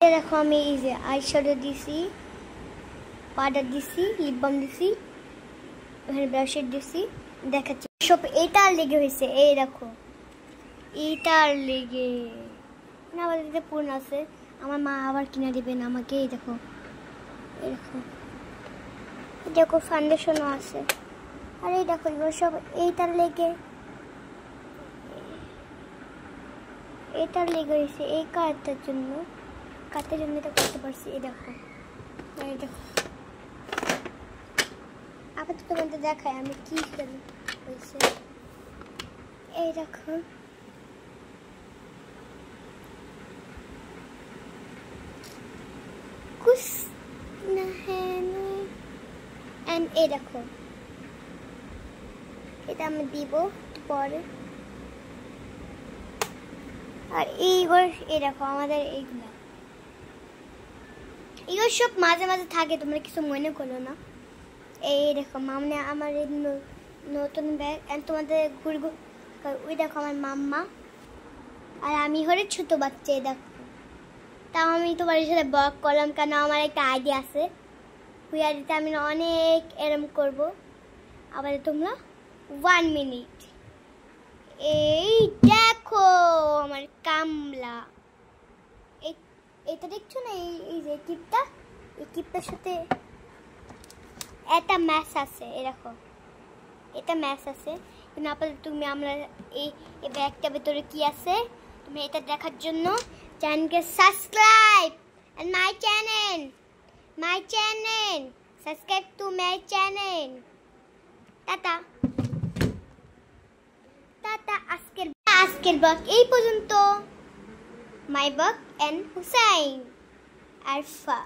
দেখো আমি এই যে আইশ্যাডো দিছি, পাউডার দিছি, লিপ বাম দিছি, এখানে ব্রাশের দিছি, দেখাচ্ছি সব এটার লেগে হয়েছে। এই দেখো এটার লেগে না, আমাদের এটা পূর্ণ আছে, আমার মা আবার কিনে দিবেন আমাকে। এই দেখো, এই দেখো, এই দেখো ফাউন্ডেশনও আছে। আর এই দেখো এগুলো সব এইটার লেগে, এটার লেগে হয়েছে এই কাজটার জন্য, কাজটার জন্য এটা করতে পারছি। এই দেখো, এই দেখো আবার তো তোমাদের দেখায় আমি কি হয়েছে। এই দেখো কুছ না হ্যাঁ, এই দেখো এটা আমি দিব পরে। আর এইবার এই দেখো আমাদের এইগুলা, এগুলো সব মাঝে মাঝে থাকে, তোমরা কিছু মনে করো না। এই দেখো মানে আমার এই নতুন ব্যাগ, তোমাদের ঘুরবো। ওই দেখো আমার মাম্মা, আর আমি হলে ছোট বাচ্চা। এই দেখো, তাও আমি তোমার সাথে ব্লগ করলাম কেন আমার একটা আইডিয়া আছে, ওই আইডিয়াতে আমি অনেক এরম করবো। আবার তোমরা 1 মিনিট। এই দেখো আমার কামলা, এটা দেখছো না, এই যে কিপটা, এই কিপটার সাথে একটা ম্যাচ আছে। এই দেখো এটা ম্যাচ আছে, কিন্তু আপাতত তুমি আমরা এই ব্যাগটার ভিতরে কি আছে তুমি এটা দেখার জন্য চ্যানেলকে subscribe and my channel subscribe to my channel. Tata tata. আজকের ব্লগ এই পর্যন্ত। My blog and Hussain Arfa.